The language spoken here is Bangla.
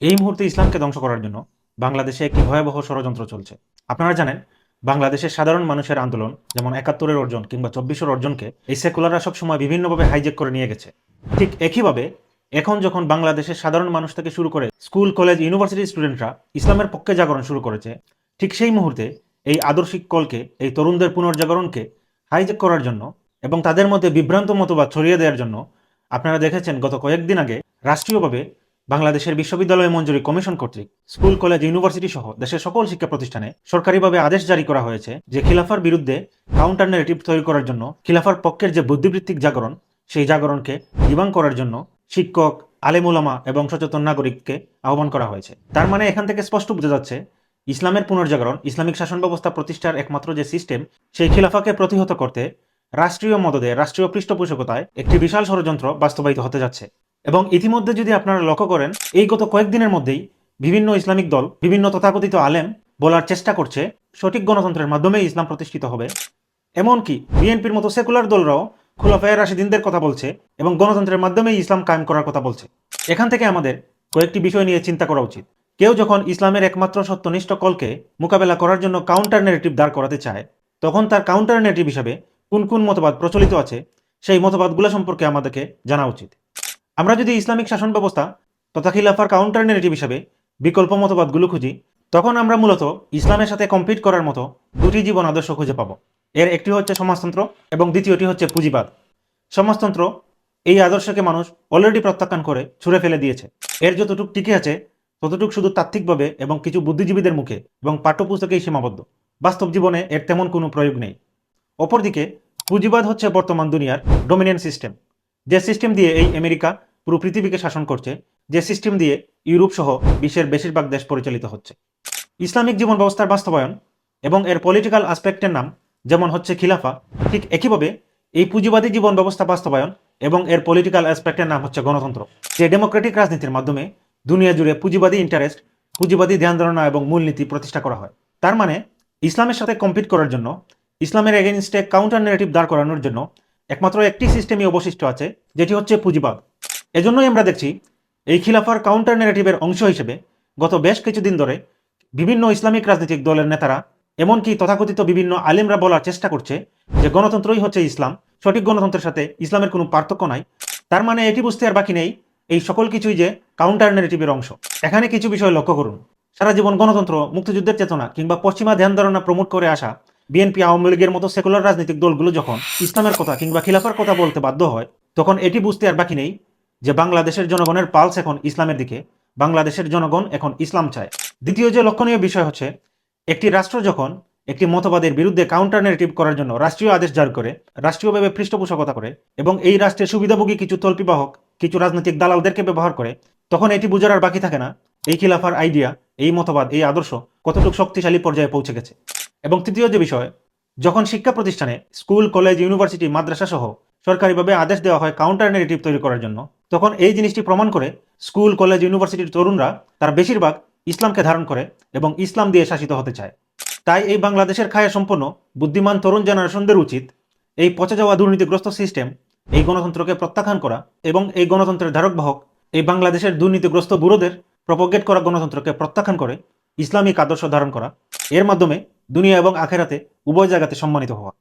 এই মুহূর্তে ইসলামকে ধ্বংস করার জন্য বাংলাদেশে একটি ভয়াবহ ষড়যন্ত্র চলছে। আপনারা জানেন, বাংলাদেশের সাধারণ মানুষের আন্দোলন, যেমন ৭১-এর অর্জন কিংবা ২৪-এর অর্জনকে এই সেকুলাররা সবসময় বিভিন্নভাবে হাইজ্যাক করে নিয়ে গেছে। ঠিক একইভাবে এখন যখন বাংলাদেশের সাধারণ মানুষ থেকে শুরু করে স্কুল, কলেজ, ইউনিভার্সিটির স্টুডেন্টরা ইসলামের পক্ষে জাগরণ শুরু করেছে, ঠিক সেই মুহূর্তে এই আদর্শিক কলকে, এই তরুণদের পুনর্জাগরণকে হাইজ্যাক করার জন্য এবং তাদের মধ্যে বিভ্রান্ত মতবাদ ছড়িয়ে দেওয়ার জন্য আপনারা দেখেছেন গত কয়েকদিন আগে রাষ্ট্রীয়ভাবে বাংলাদেশের বিশ্ববিদ্যালয় মঞ্জুরি কমিশন কর্তৃক স্কুল, কলেজ, ইউনিভার্সিটি সহ দেশের সকল শিক্ষা প্রতিষ্ঠানে সরকারিভাবে আদেশ জারি করা হয়েছে যে খিলাফার বিরুদ্ধে কাউন্টার ন্যারেটিভ তৈরি করার জন্য, খিলাফার পক্ষের যে বুদ্ধিবৃত্তিক জাগরণ, সেই জাগরণকে ডিবাঙ্ক করার জন্য শিক্ষক, আলেম উলামা এবং সচেতন নাগরিককে আহ্বান করা হয়েছে। তার মানে এখান থেকে স্পষ্ট বোঝা যাচ্ছে, ইসলামের পুনর্জাগরণ, ইসলামিক শাসন ব্যবস্থা প্রতিষ্ঠার একমাত্র যে সিস্টেম, সেই খিলাফাকে প্রতিহত করতে রাষ্ট্রীয় মদদে, রাষ্ট্রীয় পৃষ্ঠপোষকতায় একটি বিশাল ষড়যন্ত্র বাস্তবায়িত হতে যাচ্ছে। এবং ইতিমধ্যে যদি আপনারা লক্ষ্য করেন, এই গত কয়েকদিনের মধ্যেই বিভিন্ন ইসলামিক দল, বিভিন্ন তথাকথিত আলেম বলার চেষ্টা করছে সঠিক গণতন্ত্রের মাধ্যমে ইসলাম প্রতিষ্ঠিত হবে। এমনকি বিএনপির মতো সেকুলার দলরাও খুলাফায়ে রাশিদিনদের কথা বলছে এবং গণতন্ত্রের মাধ্যমে ইসলাম কায়েম করার কথা বলছে। এখান থেকে আমাদের কয়েকটি বিষয় নিয়ে চিন্তা করা উচিত। কেউ যখন ইসলামের একমাত্র সত্যনিষ্ঠ কলকে মোকাবেলা করার জন্য কাউন্টার ন্যারেটিভ দাঁড় করাতে চায়, তখন তার কাউন্টার ন্যারেটিভ হিসাবে কোন কোন মতবাদ প্রচলিত আছে, সেই মতবাদগুলো সম্পর্কে আমাদেরকে জানা উচিত। আমরা যদি ইসলামিক শাসন ব্যবস্থা তথা খিলাফার কাউন্টার ন্যারেটিভ হিসাবে বিকল্প মতবাদগুলো খুঁজি, তখন আমরা মূলত ইসলামের সাথে কম্পিট করার মতো দুটি জীবন আদর্শ খুঁজে পাবো। এর একটি হচ্ছে সমাজতন্ত্র এবং দ্বিতীয়টি হচ্ছে পুঁজিবাদ। সমাজতন্ত্র, এই আদর্শকে মানুষ অলরেডি প্রত্যাখ্যান করে ছুঁড়ে ফেলে দিয়েছে। এর যতটুকু টিকে আছে ততটুকু শুধু তাত্ত্বিকভাবে এবং কিছু বুদ্ধিজীবীদের মুখে এবং পাঠ্যপুস্তকেই সীমাবদ্ধ। বাস্তব জীবনে এর তেমন কোনো প্রয়োগ নেই। অপরদিকে পুঁজিবাদ হচ্ছে বর্তমান দুনিয়ার ডমিনেন্ট সিস্টেম, যে সিস্টেম দিয়ে এই আমেরিকা পুরো পৃথিবীকে শাসন করছে, যে সিস্টেম দিয়ে ইউরোপ সহ বিশ্বের বেশিরভাগ দেশ পরিচালিত হচ্ছে। ইসলামিক জীবন ব্যবস্থার বাস্তবায়ন এবং এর পলিটিক্যাল আসপেক্টের নাম যেমন হচ্ছে খিলাফা, ঠিক একইভাবে এই পুঁজিবাদী জীবন ব্যবস্থা বাস্তবায়ন এবং এর পলিটিক্যাল অ্যাসপেক্টের নাম হচ্ছে গণতন্ত্র, যে ডেমোক্রেটিক রাজনীতির মাধ্যমে দুনিয়া জুড়ে পুঁজিবাদী ইন্টারেস্ট, পুঁজিবাদী ধ্যান ধারণা এবং মূলনীতি প্রতিষ্ঠা করা হয়। তার মানে ইসলামের সাথে কম্পিট করার জন্য, ইসলামের এগেনস্টে কাউন্টার ন্যারেটিভ দাঁড় করানোর জন্য একমাত্র একটি সিস্টেমই অবশিষ্ট আছে, যেটি হচ্ছে পুঁজিবাদ। এজন্যই আমরা দেখছি এই খিলাফার কাউন্টার ন্যারেটিভের অংশ হিসেবে গত বেশ কিছুদিন ধরে বিভিন্ন ইসলামিক রাজনৈতিক দলের নেতারা, এমনকি তথাকথিত বিভিন্ন আলেমরা বলার চেষ্টা করছে যে গণতন্ত্রই হচ্ছে ইসলাম, সঠিক গণতন্ত্রের সাথে ইসলামের কোনো পার্থক্য নাই। তার মানে এটি বুঝতে আর বাকি নেই এই সকল কিছুই যে কাউন্টার ন্যারেটিভের অংশ। এখানে কিছু বিষয় লক্ষ্য করুন। সারা জীবন গণতন্ত্র, মুক্তিযুদ্ধের চেতনা কিংবা পশ্চিমা ধ্যান ধারণা প্রমোট করে আসা বিএনপি, আওয়ামী লীগের মতো সেকুলার রাজনৈতিক দলগুলো যখন ইসলামের কথা কিংবা খিলাফার কথা বলতে বাধ্য হয়, তখন এটি বুঝতে আর বাকি নেই যে বাংলাদেশের জনগণের পালস এখন ইসলামের দিকে, বাংলাদেশের জনগণ এখন ইসলাম চায়। দ্বিতীয় যে লক্ষণীয় বিষয় হচ্ছে, একটি রাষ্ট্র যখন একটি মতবাদের বিরুদ্ধে কাউন্টার ন্যারেটিভ করার জন্য রাষ্ট্রীয় আদেশ জারি করে, রাষ্ট্রীয়ভাবে পৃষ্ঠপোষকতা করে এবং এই রাষ্ট্রের সুবিধাভোগী কিছু তল্পিবাহক, কিছু রাজনৈতিক দালালদেরকে ব্যবহার করে, তখন এটি বোঝার আর বাকি থাকে না এই খিলাফার আইডিয়া, এই মতবাদ, এই আদর্শ কতটুকু শক্তিশালী পর্যায়ে পৌঁছে গেছে। এবং তৃতীয় যে বিষয়, যখন শিক্ষা প্রতিষ্ঠানে স্কুল, কলেজ, ইউনিভার্সিটি, মাদ্রাসা সহ সরকারিভাবে আদেশ দেওয়া হয় কাউন্টার ন্যারেটিভ তৈরি করার জন্য, তখন এই জিনিসটি প্রমাণ করে স্কুল, কলেজ, ইউনিভার্সিটির তরুণরা তার বেশিরভাগ ইসলামকে ধারণ করে এবং ইসলাম দিয়ে শাসিত হতে চায়। তাই এই বাংলাদেশের খায়া সম্পন্ন বুদ্ধিমান তরুণ জেনারেশনদের উচিত এই পচে যাওয়া দুর্নীতিগ্রস্ত সিস্টেম, এই গণতন্ত্রকে প্রত্যাখ্যান করা এবং এই গণতন্ত্রের ধারক বাহক এই বাংলাদেশের দুর্নীতিগ্রস্ত বুড়োদের প্রপোগেট করা গণতন্ত্রকে প্রত্যাখ্যান করে ইসলামিক আদর্শ ধারণ করা। এর মাধ্যমে দুনিয়া এবং আখেরাতে উভয় জায়গাতে সম্মানিত হওয়া।